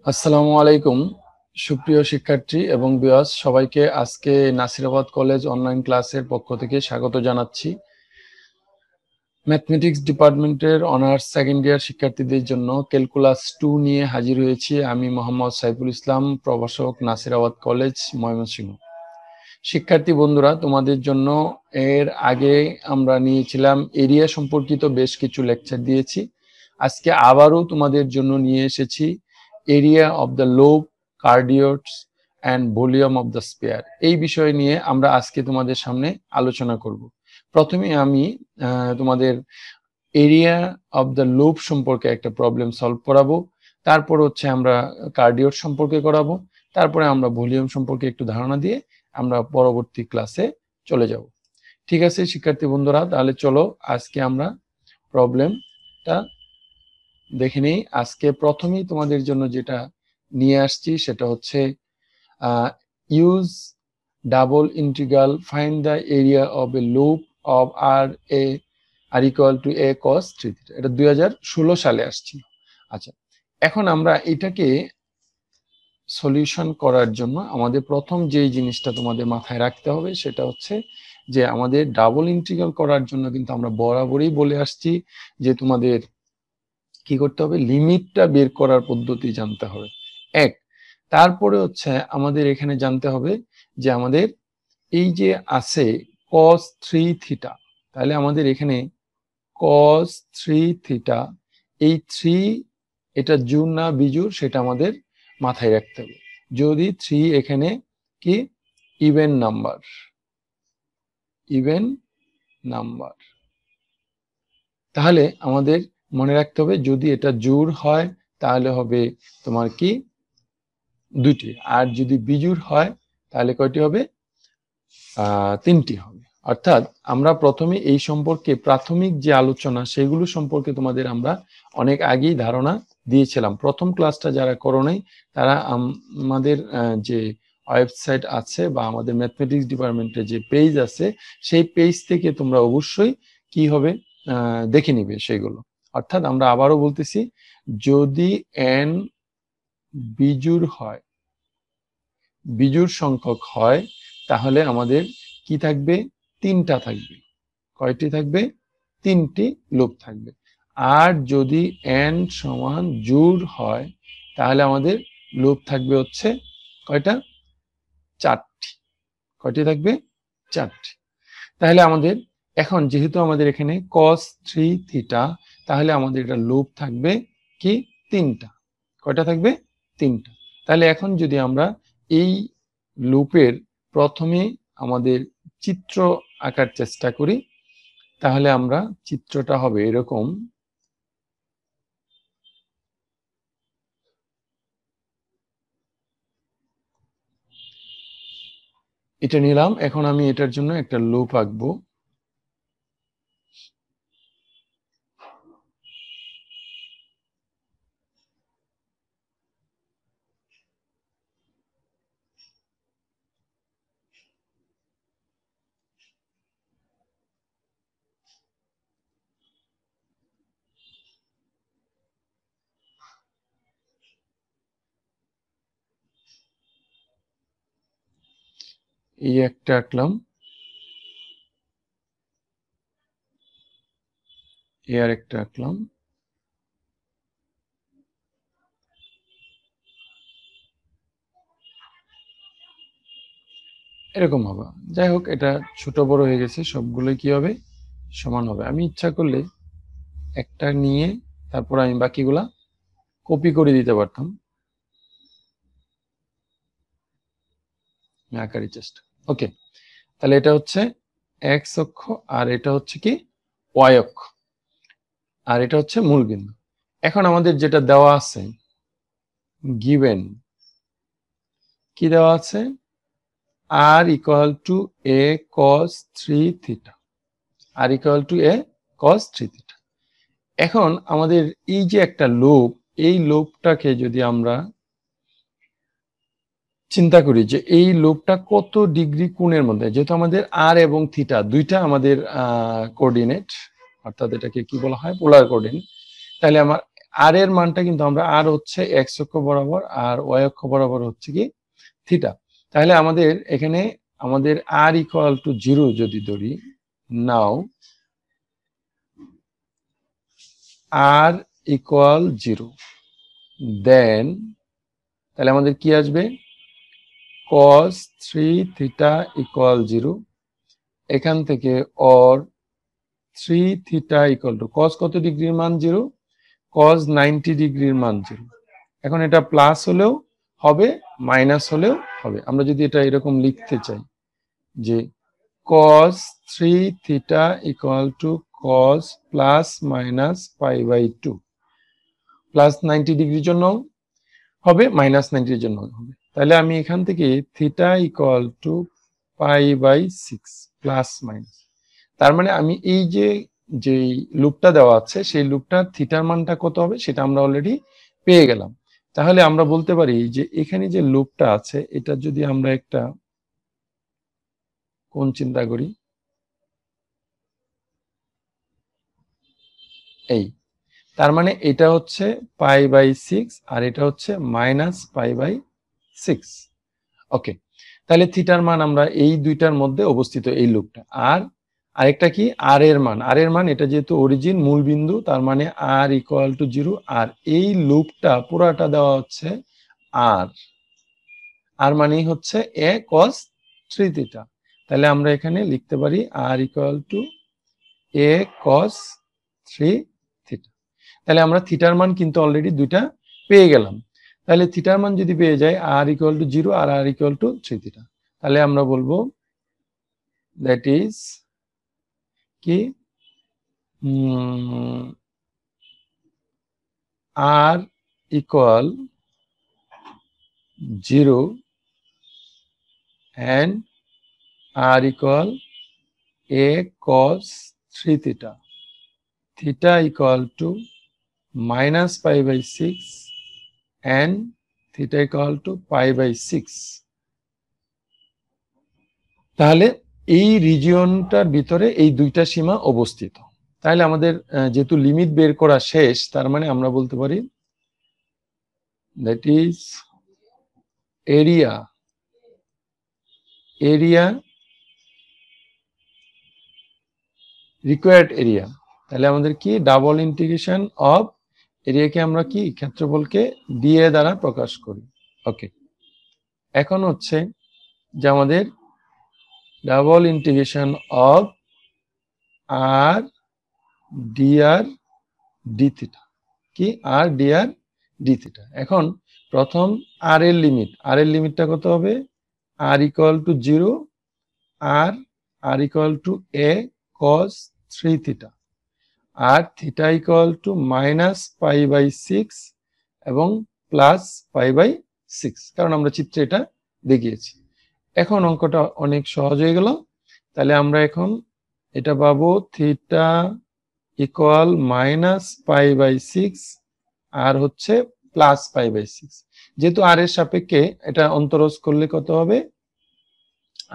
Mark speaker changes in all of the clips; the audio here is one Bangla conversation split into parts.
Speaker 1: আসসালামু আলাইকুম সুপ্রিয় শিক্ষার্থী এবং ভিউয়ার্স সবাইকে আজকে নাসিরাবাদ কলেজ অনলাইন ক্লাসের পক্ষ থেকে স্বাগত জানাচ্ছি। ম্যাথমেটিক্স ডিপার্টমেন্টের অনার্স সেকেন্ড ইয়ার শিক্ষার্থীদের জন্য ক্যালকুলাস 2 নিয়ে হাজির হয়েছি আমি মোহাম্মদ সাইফুল ইসলাম, প্রভাষক, নাসিরাবাদ কলেজ, ময়মনসিংহ। শিক্ষার্থী বন্ধুরা, তোমাদের জন্য এর আগে আমরা নিয়েছিলাম এরিয়া সম্পর্কিত বেশ কিছু লেকচার দিয়েছি। আজকে আবারও তোমাদের জন্য নিয়ে এসেছি area of the lobe, cardioids and volume of the sphere. এই বিষয় নিয়ে আমরা আজকে তোমাদের সামনে আলোচনা করব। প্রথমে আমি তোমাদের এরিয়া অফ দ্য লোব সম্পর্কে একটা প্রবলেম সলভ করাবো, তারপর হচ্ছে আমরা কার্ডিওট সম্পর্কে করাবো, তারপরে আমরা ভলিউম সম্পর্কে একটু ধারণা দিয়ে আমরা পরবর্তী ক্লাসে চলে যাব। ঠিক আছে শিক্ষার্থী বন্ধুরা, তাহলে চলো আজকে আমরা প্রবলেমটা দেখে নিই। আজকে প্রথমেই তোমাদের জন্য যেটা নিয়ে আসছি সেটা হচ্ছে use double integral find the area of a loop of r equal to a cos 3θ। এটা 2016 সালে আসছিল। আচ্ছা, এখন আমরা এটাকে সলিউশন করার জন্য আমাদের প্রথম যেই জিনিসটা তোমাদের মাথায় রাখতে হবে সেটা হচ্ছে যে আমাদের ডাবল ইন্টিগ্রাল করার জন্য কিন্তু আমরা বরাবরই বলে আসছি যে তোমাদের কি করতে হবে, লিমিটটা বের করার পদ্ধতি জানতে হবে এক। তারপরে হচ্ছে আমাদের এখানে জানতে হবে যে আমাদের এই যে আছে cos 3θ, তাহলে আমাদের এখানে cos 3θ, এই 3 এটা জোড় না বিজোড় সেটা আমাদের মাথায় রাখতে হবে। যদি 3 এখানে কি ইভেন নাম্বার, তাহলে আমাদের মনে রাখতে হবে যদি এটা জোড় হয় তাহলে হবে তোমার কি দুটি, আর যদি বিজোড় হয় তাহলে কয়টি হবে, তিনটি হবে। অর্থাৎ আমরা প্রথমে এই সম্পর্কে প্রাথমিক যে আলোচনা সেগুলো সম্পর্কে তোমাদের আমরা অনেক আগেই ধারণা দিয়েছিলাম। প্রথম ক্লাসটা যারা করো নাই তারা আমাদের যে ওয়েবসাইট আছে বা আমাদের ম্যাথমেটিক্স ডিপার্টমেন্টের যে পেজ আছে সেই পেজ থেকে তোমরা অবশ্যই কি হবে দেখে নিবে সেগুলো। অর্থাৎ আমরা আবারও বলতেছি, যদি n বিজোড় সংখ্যক হয় তাহলে আমাদের কি থাকবে, তিনটা থাকবে। কয়টি থাকবে? তিনটি লুপ থাকবে। আর যদি n সমান জোড় হয় তাহলে আমাদের লুপ থাকবে হচ্ছে কয়টা, চারটি। কয়টি থাকবে? চারটি। তাহলে আমাদের এখন যেহেতু আমাদের এখানে cos 3θ, তাহলে আমাদের এটা লুপ থাকবে কি তিনটা। কয়টা থাকবে? তিনটা। তাহলে এখন যদি আমরা এই লুপের প্রথমে আমাদের চিত্র আঁকার চেষ্টা করি তাহলে আমরা চিত্রটা হবে এরকম। এটা নিলাম, এখন আমি এটার জন্য একটা লুপ আঁকবো। এই একটা আঁকলাম, এই আর একটা আঁকলাম, এরকম হবে। যাই হোক, এটা ছোট বড় হয়ে গেছে, সবগুলোই কি হবে, সমান হবে। আমি ইচ্ছা করলে একটা নিয়ে তারপর আমি বাকিগুলা কপি করে দিতে পারতাম। আঁকারই চেষ্টা। ওকে, তাহলে এটা হচ্ছে এক্স অক্ষ আর এটা হচ্ছে কি ওয়াই অক্ষ, আর এটা হচ্ছে মূল বিন্দু। এখন আমাদের যেটা দেওয়া আছে গিভেন, কি দেওয়া আছে, r equal to a cos 3θ, r equal to a cos 3θ। এখন আমাদের এই যে একটা লুপ, এই লুপটাকে যদি আমরা চিন্তা করি যে এই লুপটা কত ডিগ্রি কোণের মধ্যে, যেহেতু আমাদের আর এবং থিটা দুইটা আমাদের কোঅর্ডিনেট, অর্থাৎ এটাকে কি বলা হয়, পোলার কোঅর্ডিনেট। তাহলে আমার আর এর মানটা কিন্তু আমরা আর হচ্ছে এক্স অক্ষ বরাবর আর ওয়াই অক্ষ বরাবর হচ্ছে কি থিটা। তাহলে আমাদের এখানে আমাদের আর ইকুয়াল টু 0 যদি ধরি, নাও আর ইকুয়াল 0, দেন তাহলে আমাদের কি আসবে, cos 3 থিটা ইকুয়াল 0। এখান থেকে or 3 theta equal to cos কত ডিগ্রির মান 0, cos 90 ডিগ্রির মান 0। এখন এটা প্লাস হলেও হবে, মাইনাস হলেও হবে। আমরা যদি এটা এরকম লিখতে চাই যে cos 3 theta equal to cos plus minus pi by 2, plus 90 ডিগ্রির জন্য হবে, মাইনাস 90 এর জন্য হবে। তাহলে আমি এখান থেকে theta equal to pi by 6 plus minus, তার মানে আমি এই যে যেই লুপটা দেওয়া আছে সেই লুপটার থিটার মানটা কত হবে সেটা আমরা অলরেডি পেয়ে গেলাম। তাহলে আমরা বলতে পারি যে এখানে যে লুপটা আছে এটা যদি আমরা একটা কোণ চিন্তা করি, এই, তার মানে এটা হচ্ছে পাই বাই 6 আর এটা হচ্ছে মাইনাস পাই বাই 6। ওকে, তাহলে থিটার মান আমরা এই দুইটার মধ্যে অবস্থিত এই লুপটা। আর আরেকটা কি, আর এর মান, আর এর মান এটা যেহেতু অরিজিন মূল বিন্দু, তার মানে আর ইকুয়াল টু 0। আর এই লুপটা পুরাটা দেওয়া হচ্ছে আর, আর মানেই হচ্ছে এ cos 3 থিটা। তাহলে আমরা এখানে লিখতে পারি r equal to a cos 3 theta. তাহলে আমরা থিটার মান কিন্তু অলরেডি দুইটা পেয়ে গেলাম। তাহলে থিটার মান যদি পেয়ে যাই আর ইকুয়াল টু 0 আর আর ইকুয়াল টু 3 থিটা, তাহলে আমরা বলবো দ্যাট ইজ কি, r equal 0 and r equal a cos 3 theta, theta equal to minus pi by 6 and theta equal to pi by 6। তাহলে এই রিজিয়নটার ভিতরে এই দুইটা সীমা অবস্থিত। তাহলে আমাদের যেহেতু লিমিট বের করা শেষ, তার মানে আমরা বলতে পারি that is area, area required area. তাহলে আমাদের কি, ডাবল ইন্টিগ্রেশন অফ এরিয়াকে আমরা কি ক্ষেত্রফলকে দিয়ে দ্বারা প্রকাশ করি। ওকে, এখন হচ্ছে যে আমাদের double integration of r d r d theta, কি আর ডিআর ডি থিটা। এখন প্রথম আর এর লিমিট, আর এর লিমিটটা কত হবে, আর ইকুয়াল টু 0 আর r equal to a cos 3 theta আর theta equal to minus pi by 6 এবং প্লাস পাই বাই 6, কারণ আমরা চিত্রে এটা দেখিয়েছি। এখন অঙ্কটা অনেক সহজ হয়ে গেল। তাহলে আমরা এখন এটা পাবো theta equal minus pi by 6 আর হচ্ছে প্লাস পাই বাই 6। যেহেতু আর এর সাপেক্ষে এটা অন্তরজ করলে কত হবে,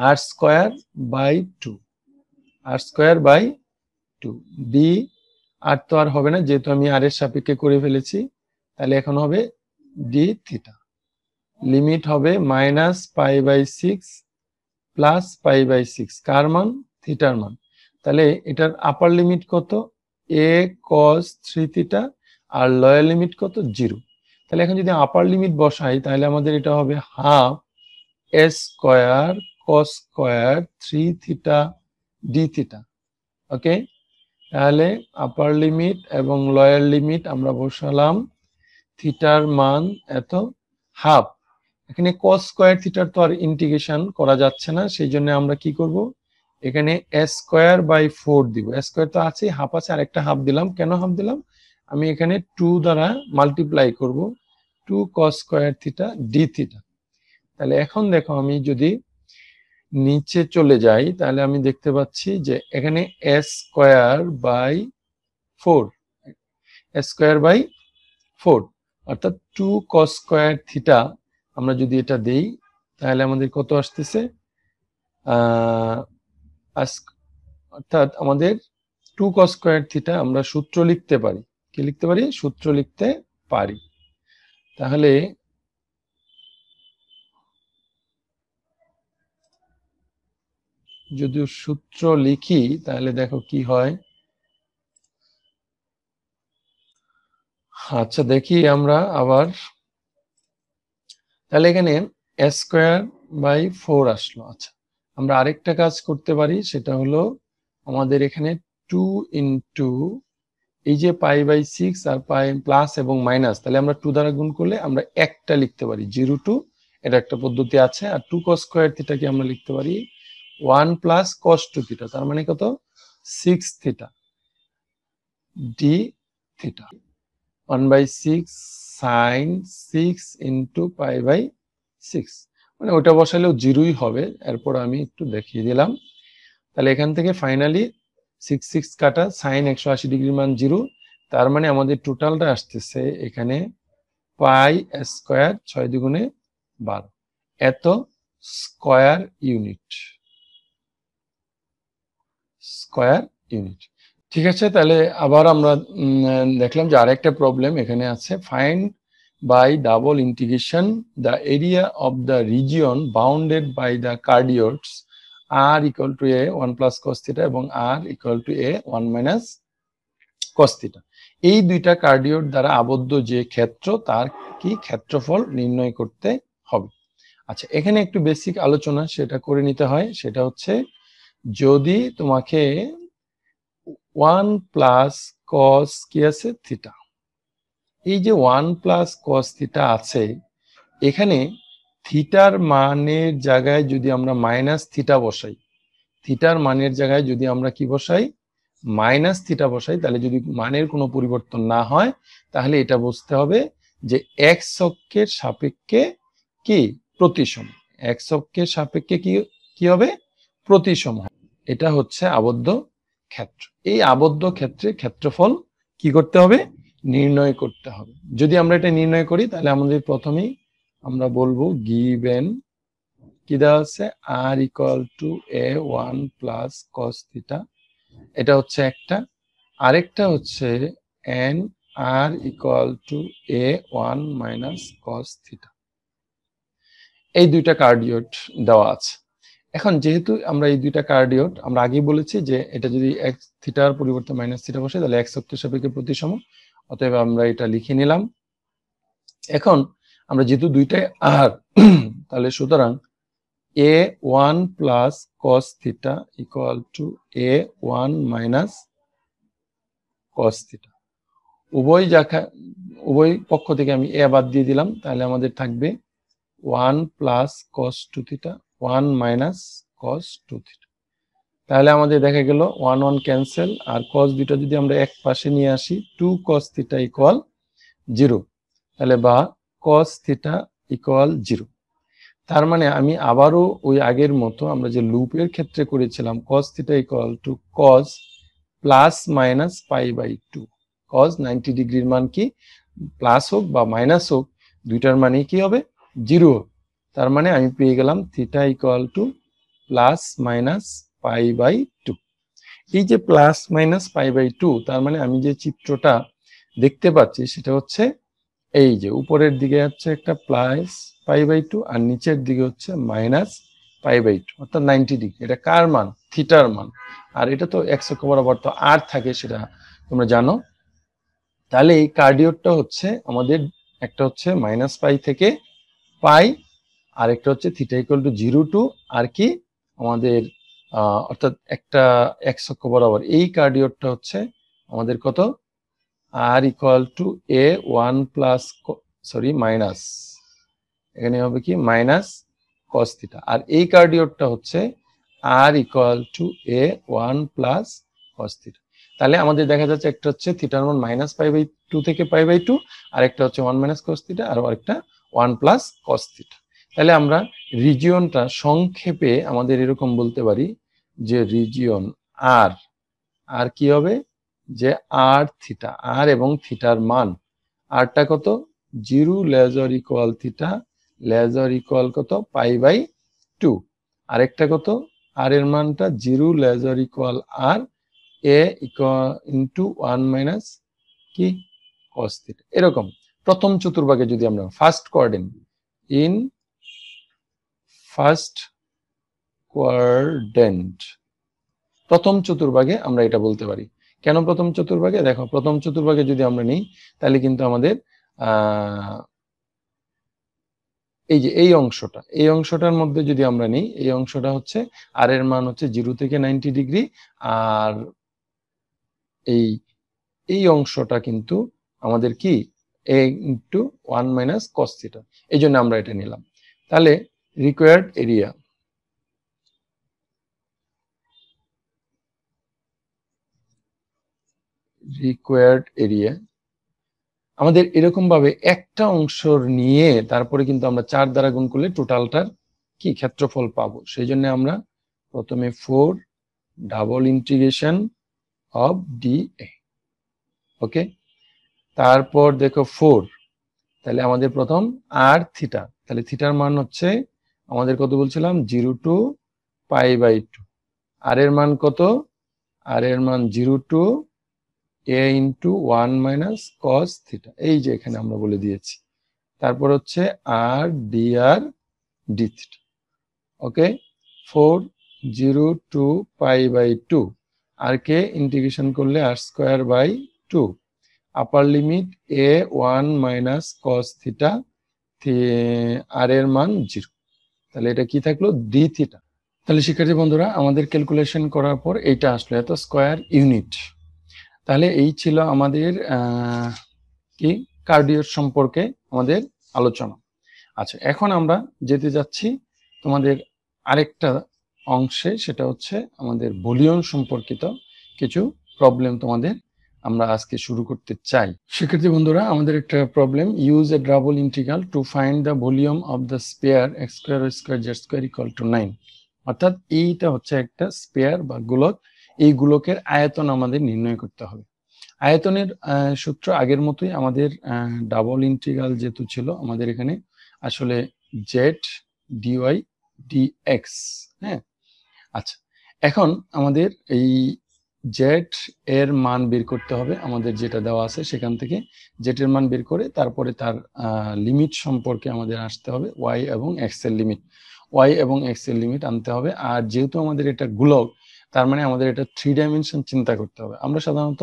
Speaker 1: r square by 2, r square by 2 d, r তো আর হবে না যেহেতু আমি আর এর সাপেক্ষে করে ফেলেছি। তাহলে এখন হবে ডি থিটা, লিমিট হবে minus pi by 6 plus pi by 6, কার মান, থিটার মান। তাহলে এটার আপার লিমিট কত, এ cos 3 থিটা আর লোয়ার লিমিট কত, 0। তাহলে এখন যদি আপার লিমিট বসাই তাহলে আমাদের এটা হবে half a square cos square 3 theta d theta. Okay, তাহলে আপার লিমিট এবং লোয়ার লিমিট আমরা বসালাম, থিটার মান এত, হাফ। এখানে cos স্কয়ার থিটার তো আর ইন্টিগ্রেশন করা যাচ্ছে না, সেই জন্য আমরা কি করব, এখানে a স্কয়ার বাই 4 দিব। a স্কয়ার তো আছে, হাফ আছে, আর একটা হাফ দিলাম। কেন হাফ দিলাম, আমি এখানে 2 দ্বারা মাল্টিপ্লাই করব, 2 cos square theta d theta. তাহলে এখন দেখো আমি যদি নিচে চলে যাই তাহলে আমি দেখতে পাচ্ছি যে এখানে a square by 4, a square by 4 অর্থাৎ 2 cos স্কয়ার থিটা। আমরা যদি এটা দেই তাহলে আমাদের কত আসতেছে, অর্থাৎ আমাদের 2 cos স্কয়ার থিটা আমরা সূত্র লিখতে পারি কি লিখতে পারি, সূত্র লিখতে পারি। তাহলে যদি সূত্র লিখি তাহলে দেখো কি হয়। আচ্ছা দেখি আমরা আবার, তাহলে এখানে a²/4 আসলো। আচ্ছা আমরা আরেকটা কাজ করতে পারি, সেটা হলো আমাদের এখানে 2 ইন্টু এই যে π/6 আর পাই প্লাস এবং মাইনাস, তাহলে আমরা 2 দ্বারা গুণ করলে আমরা একটা লিখতে পারি 0 to, এটা একটা পদ্ধতি আছে। আর 2 cos স্কয়ার থিটা কি আমরা লিখতে পারি 1 প্লাস cos 2 থিটা, তার মানে কত 6 theta d theta 1/6 sin 6 into π/6, মানে ওটা বসালেও জিরোই হবে। এরপর আমি একটু দেখিয়ে দিলাম। তাহলে এখান থেকে ফাইনালি 6 কাটা সাইন 180 ডিগ্রির মান 0, তার মানে আমাদের টোটালটা আসতেছে এখানে পাই স্কয়ার 6 দুগুণে 12 এত স্কয়ার ইউনিট। ঠিক আছে, তাহলে আবার আমরা দেখলাম যে আরেকটা প্রবলেম এখানে আছে। Find by double integration the area of the region bounded by the cardioids r equal to a 1 plus cos theta এবং r equal to a 1 minus cos theta, এই দুইটা কার্ডিওট দ্বারা আবদ্ধ যে ক্ষেত্র তার কি ক্ষেত্রফল নির্ণয় করতে হবে। আচ্ছা এখানে একটু বেসিক আলোচনা সেটা করে নিতে হয়, সেটা হচ্ছে যদি তোমাকে 1 প্লাস cos কি আছে থিটা, এই যে 1 প্লাস cos থিটা আছে, এখানে থিটার মানের জায়গায় যদি আমরা মাইনাস থিটা বসাই, থিটার মানের জায়গায় যদি আমরা কি বসাই মাইনাস থিটা বসাই, তাহলে যদি মানের কোনো পরিবর্তন না হয় তাহলে এটা বুঝতে হবে যে এক্স অক্ষের সাপেক্ষে কি প্রতিসম, এক্স অক্ষের সাপেক্ষে কি হবে প্রতিসম। এটা হচ্ছে আবদ্ধ ক্ষেত্র। এই আবদ্ধ ক্ষেত্রে ক্ষেত্রফল কি করতে হবে নির্ণয় করতে হবে। যদি আমরা এটা নির্ণয় করি তাহলে আমাদের প্রথমেই আমরা বলবো গিভেন কি দেওয়া আছে r equal to a 1 plus cos theta, এটা হচ্ছে একটা। আরেকটা হচ্ছে n r equal to a 1 minus cos theta, এই দুইটা কার্ডিওট দেওয়া আছে। এখন যেহেতু আমরা এই দুইটা কার্ডিওট আমরা আগেই বলেছি যে এটা যদি x থিটার পরিবর্তে মাইনাস থিটা বসে তাহলে x অক্ষের সাপেক্ষে প্রতিসম, অতএব আমরা এটা লিখে নিলাম। এখন আমরা যেহেতু দুইটাই r তাহলে সুতরাং a1 plus cos theta equal to a1 minus cos theta, উভয় পক্ষ থেকে আমি a বাদ দিয়ে দিলাম, তাহলে আমাদের থাকবে 1 plus cos 2 theta 1 minus cos 2 theta। তাহলে আমাদের দেখা গেল 1 1 ক্যান্সেল, আর cos দুইটা যদি আমরা এক পাশে নিয়ে আসি 2 cos theta equal 0, তাহলে বা cos theta equal 0। তার মানে আমি আবারও ওই আগের মতো আমরা যে লুপের ক্ষেত্রে করেছিলাম cos theta equal to cos plus minus π/2, cos 90 ডিগ্রির মান কি প্লাস হোক বা মাইনাস হোক দুইটার মানে কি হবে 0, তার মানে আমি পেয়ে গেলাম theta equal to plus minus π/2। এই যে প্লাস মাইনাস π/2, তার মানে আমি যে চিত্রটা দেখতে পাচ্ছি সেটা হচ্ছে এই যে উপরের দিকে হচ্ছে একটা প্লাস π/2 আর নিচের দিকে হচ্ছে মাইনাস π/2, অর্থাৎ 90 ডিগ্রি। এটা কার মান থিটার মান, আর এটা তো x অক্ষ বরাবর তো r থাকে সেটা তোমরা জানো। তাহলে এই কার্ডিওটটা হচ্ছে আমাদের একটা হচ্ছে মাইনাস পাই থেকে পাই, আর একটা হচ্ছে থিটা ইকুয়াল টু 0 টু আর কি আমাদের অর্থাৎ একটা x অক্ষ বরাবর। এই কার্ডিওটটা হচ্ছে আমাদের কত r equal to a 1 plus sorry minus, এখানে হবে কি মাইনাস cos থিটা, আর এই কার্ডিওটটা হচ্ছে r equal to a 1 plus cos theta. তাহলে আমাদের দেখা যাচ্ছে একটা হচ্ছে থিটার মান মাইনাস π/2 থেকে π/2, আর একটা হচ্ছে 1 মাইনাস cos থিটা, আর আরেকটা 1 প্লাস cos থিটা। তাহলে আমরা রিজিয়নটা সংক্ষেপে আমাদের এরকম বলতে পারি যে রিজিয়ন আর কি হবে যে r থিটা, r এবং থিটার মান, rটা কত 0 lesser equal theta lesser equal কত π/2, আরেকটা কত r এর মানটা 0 lesser equal r a equal into 1 minus কি cos থিটা। এরকম প্রথম চতুর্ভাগে যদি আমরা first quadrant, in first quadrant, প্রথম চতুর্ভাগে আমরা এটা বলতে পারি। কেন প্রথম চতুর্ভাগে? দেখো, প্রথম চতুর্ভাগে যদি আমরা নিই তাহলে কিন্তু আমাদের এই যে এই অংশটার মধ্যে যদি আমরা নিই, এই অংশটা হচ্ছে আর এর মান হচ্ছে 0 থেকে 90 ডিগ্রি, আর এই অংশটা কিন্তু আমাদের কি a into 1 minus cos theta. এই জন্য আমরা এটা নিলাম। তাহলে রিকোয়ার্ড এরিয়া আমাদের এরকম ভাবে একটা অংশ নিয়ে তারপরে কিন্তু আমরা 4 দ্বারা গুণ করলে টোটালটার কি ক্ষেত্রফল পাবো। সেই জন্য আমরা প্রথমে 4 double integration of d a, okay. তারপর দেখো 4, তাহলে আমাদের প্রথম আর থিটা, তাহলে থিটার মান হচ্ছে আমাদের কত বলছিলাম 0 টু π/2, আর এর মান কত, আর এর মান 0 to a into 1 minus cos theta, এই যে এখানে আমরা বলে দিয়েছি। তারপর হচ্ছে r d r d theta, okay. 4 0 to π/2, r কে ইন্টিগ্রেশন করলে r square by 2, upper limit a 1 minus cos theta, r এর মান 0, তাহলে এটা কি থাকলো ডি থিটা। তাহলে শিক্ষার্থী বন্ধুরা, আমাদের ক্যালকুলেশন করার পর এইটা আসলো এত স্কোয়ার ইউনিট। তাহলে এই ছিল আমাদের কি কার্ডিওর সম্পর্কে আমাদের আলোচনা। আচ্ছা, এখন আমরা যেতে যাচ্ছি তোমাদের আরেকটা অংশে, সেটা হচ্ছে আমাদের ভলিউম সম্পর্কিত কিছু প্রবলেম তোমাদের আমরা আজকে শুরু করতে চাই। শিক্ষার্থী বন্ধুরা, আমাদের একটা problem, use a double integral to find the volume of the spare x square y square z square equal to 9। অর্থাৎ এইটা হচ্ছে একটা স্পেয়ার বা গোলক, এই গোলকের আয়তন আমাদের নির্ণয় করতে হবে। আয়তনের সূত্র আগের মতোই, আমাদের ডাবল ইন্টিগ্রাল যেহেতু ছিল, আমাদের এখানে আসলে জেড ডিওয়াই ডিএক্স, হ্যাঁ। আচ্ছা, এখন আমাদের এই জেড এর মান বের করতে হবে, আমাদের যেটা দেওয়া আছে সেখান থেকে জেড এর মান বের করে তারপরে তার লিমিট সম্পর্কে আমাদের আসতে হবে, ওয়াই এবং এক্স এর লিমিট, ওয়াই এবং এক্স এর লিমিট আনতে হবে। আর যেহেতু আমাদের এটা গোলক, তার মানে আমাদের এটা 3 ডাইমেনশন চিন্তা করতে হবে। আমরা সাধারণত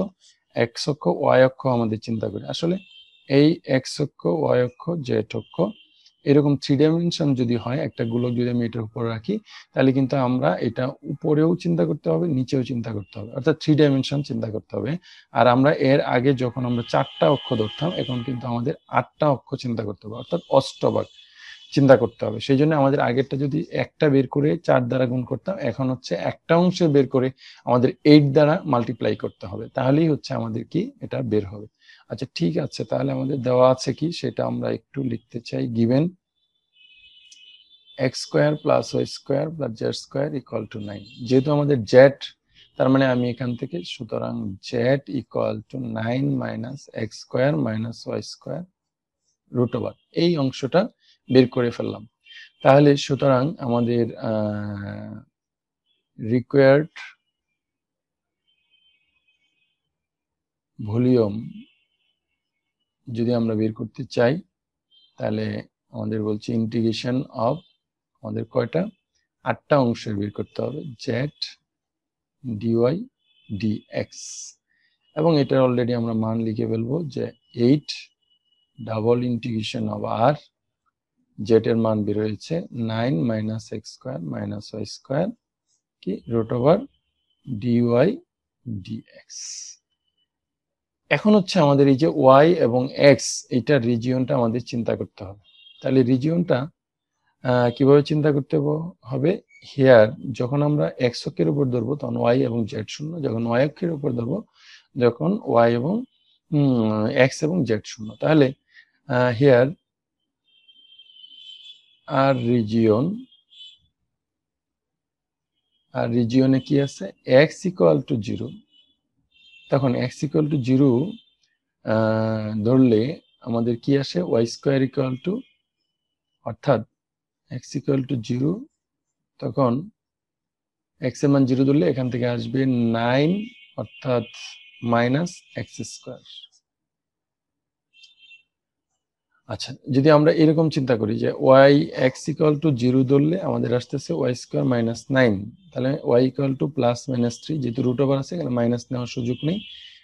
Speaker 1: এক্স অক্ষ ওয়াই অক্ষ আমাদের চিন্তা করি, আসলে এই এক্স অক্ষ ওয়াই অক্ষ জেড অক্ষ এরকম 3 ডাইমেনশন যদি হয়, একটা গোলক যদি আমি এটার উপর রাখি, তাহলে কিন্তু আমরা এটা উপরেও চিন্তা করতে হবে, নিচেও চিন্তা করতে হবে, অর্থাৎ 3 ডাইমেনশন চিন্তা করতে হবে। আর আমরা এর আগে যখন আমরা 4টা অক্ষ ধরতাম, এখন কিন্তু আমাদের 8টা অক্ষ চিন্তা করতে হবে, অর্থাৎ অষ্টভাগ চিন্তা করতে হবে। সেই জন্য আমাদের আগেরটা যদি একটা বের করে 4 দ্বারা গুণ করতাম, এখন হচ্ছে একটা অংশ বের করে আমাদের 8 দ্বারা মাল্টিপ্লাই করতে হবে, তাহলেই হচ্ছে আমাদের কি এটা বের হবে। আচ্ছা, ঠিক আছে, তাহলে আমাদের দেওয়া আছে কি সেটা আমরা একটু লিখতে চাই। Given x square plus y square plus z square equal to 9। যেহেতু আমাদের জেড, তার মানে আমি এখান থেকে, সুতরাং z equal to 9 minus x square minus y square root over, এই অংশটা বের করে ফেললাম। তাহলে সুতরাং আমাদের রিকোয়ার্ড ভলিউম যদি আমরা বের করতে চাই, তাহলে আমাদের বলছে ইন্টিগ্রেশন অফ, আমাদের কয়টা 8টা অংশের বের করতে হবে, জেড ডিওয়াই ডিএক্স, এবং এটা অলরেডি আমরা মান লিখে ফেলবো যে 8 double integration of r, z এর মান বের হয়েছে 9 minus x square minus y square কি রুট ওভার ডিওয়াই ডিএক্স। এখন হচ্ছে আমাদের এই যে ওয়াই এবং এক্স, এইটার রিজিয়নটা আমাদের চিন্তা করতে হবে। তাহলে রিজিয়নটা কিভাবে চিন্তা করতে হবে, হিয়ার যখন আমরা এক্স অক্ষের উপর ধরবো তখন ওয়াই এবং জেড শূন্য, যখন ওয়াই অক্ষের উপর ধরবো যখন ওয়াই এবং এক্স এবং জেড শূন্য। তাহলে হিয়ার আর রিজিয়নে কি আছে, এক্স ইকুয়াল টু 0, তখন এক্স ইকুয়াল টু 0 ধরলে আমাদের কি আসে, ওয়াই স্কোয়ার ইকুয়াল টু, অর্থাৎ এক্স ইকুয়াল টু 0, তখন এক্স এর মান 0 ধরলে এখান থেকে আসবে 9, অর্থাৎ মাইনাস এক্স স্কোয়ার। আচ্ছা, যদি আমরা এরকম চিন্তা করি যে y x ইকুয়াল টু 0 ধরলে আমাদের আসতেছে y স্কয়ার মাইনাস 9, তাহলে y equal to plus minus 3, যেহেতু রুট ওভার আছে এখানে মাইনাস নেওয়ার সুযোগ নেই,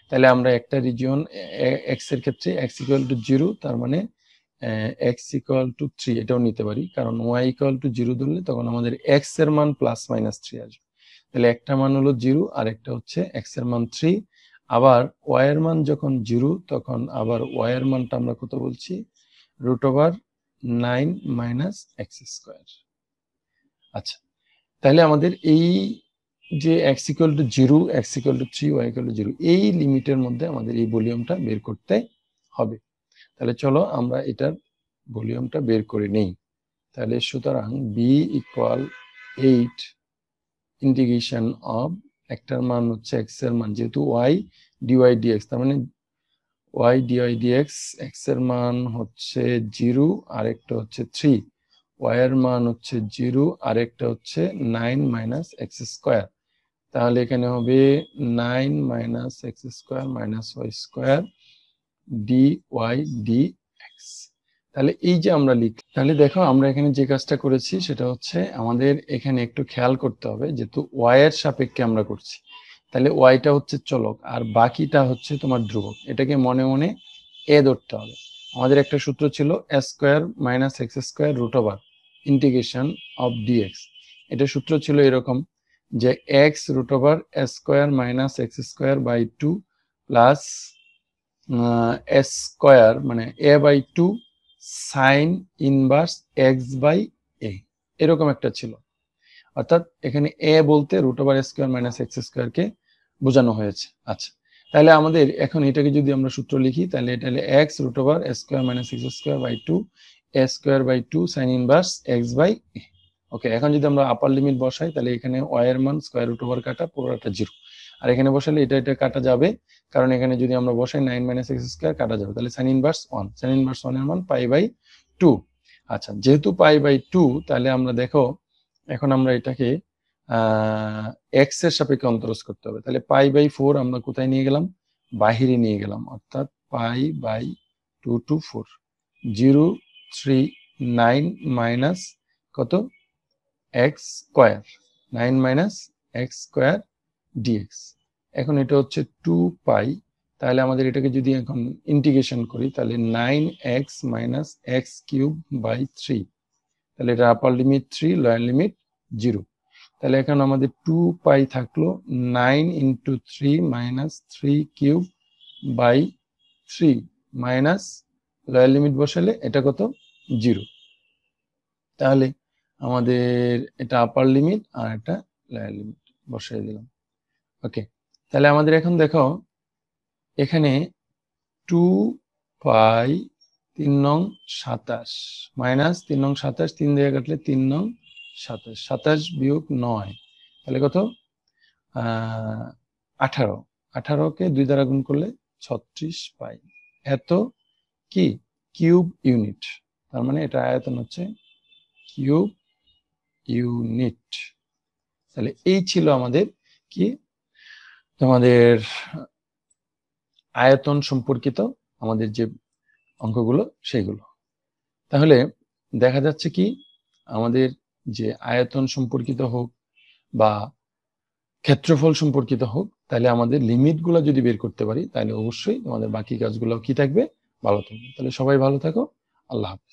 Speaker 1: তাহলে আমরা একটা রিজিয়ন x এর ক্ষেত্রে x ইকুয়াল টু 0, তার মানে x ইকুয়াল টু 3 এটাও নিতে পারি, কারণ y ইকুয়াল টু 0 ধরলে তখন আমাদের x এর মান প্লাস মাইনাস 3 আসবে। তাহলে একটা মান হলো 0 আর একটা হচ্ছে x এর মান 3। আবার y এর মান যখন 0 তখন আবার y এর মানটা আমরা কত বলছি, root over 9 minus x square. আচ্ছা, তাহলে আমাদের এই যে x equal to 0, x equal to 3, y equal to 0, এই লিমিটের মধ্যে আমাদের এই ভলিউমটা বের করতে হবে। তাহলে চলো আমরা এটার ভলিউমটা বের করে নেই। তাহলে সুতরাং b ইকুয়াল 8 ইন্টিগ্রেশন অফ, একটার মান হচ্ছে x এর মান, যেহেতু y dy dx, তার মানে y dy dx, x এর মান হচ্ছে 0 আর একটা হচ্ছে 3, y এর মান হচ্ছে 0 আর একটা হচ্ছে 9 মাইনাস এক্স স্কোয়ার। তাহলে এখানে হবে 9 minus x square minus y square dy dx। তাহলে এই যে আমরা লিখি, তাহলে দেখো আমরা এখানে যে কাজটা করেছি সেটা হচ্ছে আমাদের এখানে একটু খেয়াল করতে হবে, যেহেতু y এর সাপেক্ষে আমরা করছি, তাহলে ওয়াইটা হচ্ছে চলক আর বাকিটা হচ্ছে তোমার ধ্রুবক, এটাকে মনে মনে এ ধরতে হবে। আমাদের একটা সূত্র ছিল a square minus x square root over integration of dx. এটা সূত্র ছিল এরকম যে x root over a square minus x square by 2 plus a square মানে a by 2 sine inverse x by a, এরকম একটা ছিল। অর্থাৎ এখানে এ বলতে root over square minus x স্কোয়ারকে বোঝানো হয়েছে। আচ্ছা, তাহলে আমাদের এখন এটাকে যদি আমরা সূত্র লিখি, তাহলে এটা হলে x root over square minus x square by 2 a square by 2 sine inverse x by a. Okay, এখন যদি আমরা আপার লিমিট বসাই, তাহলে এখানে ওয়াই এর মান স্কোয়ার রুট ওভার কাটা পুরোটা 0, আর এখানে বসালে এটা এটা কাটা যাবে, কারণ এখানে যদি আমরা বসাই 9 মাইনাস এক্স স্কোয়ার কাটা যাবে, তাহলে সাইন ইনভার্স 1, সাইন ইনভার্স 1 এর মান পাই বাই 2। আচ্ছা, যেহেতু পাই বাই 2, তাহলে আমরা দেখো এখন আমরা এটাকে এক্স এর সাপেক্ষে অন্তরজ করতে হবে। তাহলে পাই বাই 4 আমরা কোথায় নিয়ে গেলাম, বাহিরে নিয়ে গেলাম, অর্থাৎ পাই বাই 2 টু 4, 0 3 9 মাইনাস কত x square, 9 minus x square d x. এখন এটা হচ্ছে 2 পাই, তাহলে আমাদের এটাকে যদি এখন ইন্টিগ্রেশন করি, তাহলে 9x minus x cube by 3, তাহলে এটা আপার লিমিট 3, লোয়ার লিমিট 0। তাহলে এখন আমাদের 2 পাই থাকলো 9 into 3 minus 3 cube by 3 minus lower limit বসালে এটা কত 0। তাহলে আমাদের এটা আপার লিমিট আর এটা লোয়ার লিমিট বসাই দিলাম। ওকে, তাহলে আমাদের এখন দেখো এখানে 2 পাই 3 নং 27 মাইনাস 3 নং 27, 3 দিয়ে কাটলে 3 নং 27, 27 বিয়োগ 9, তাহলে কত 18, 18কে 2 দ্বারা গুণ করলে 36 পাই, এত কি কিউব ইউনিট, তার মানে এটা আয়তন হচ্ছে কিউব ইউনিট। তাহলে এই ছিল আমাদের কি তোমাদের আয়তন সম্পর্কিত আমাদের যে অঙ্কগুলো সেইগুলো। তাহলে দেখা যাচ্ছে কি আমাদের যে আয়তন সম্পর্কিত হোক বা ক্ষেত্রফল সম্পর্কিত হোক, তাহলে আমাদের লিমিটগুলো যদি বের করতে পারি, তাহলে অবশ্যই আমাদের বাকি কাজগুলো কি থাকবে, ভালো থাকবে। তাহলে সবাই ভালো থাকো, আল্লাহ হাফেজ।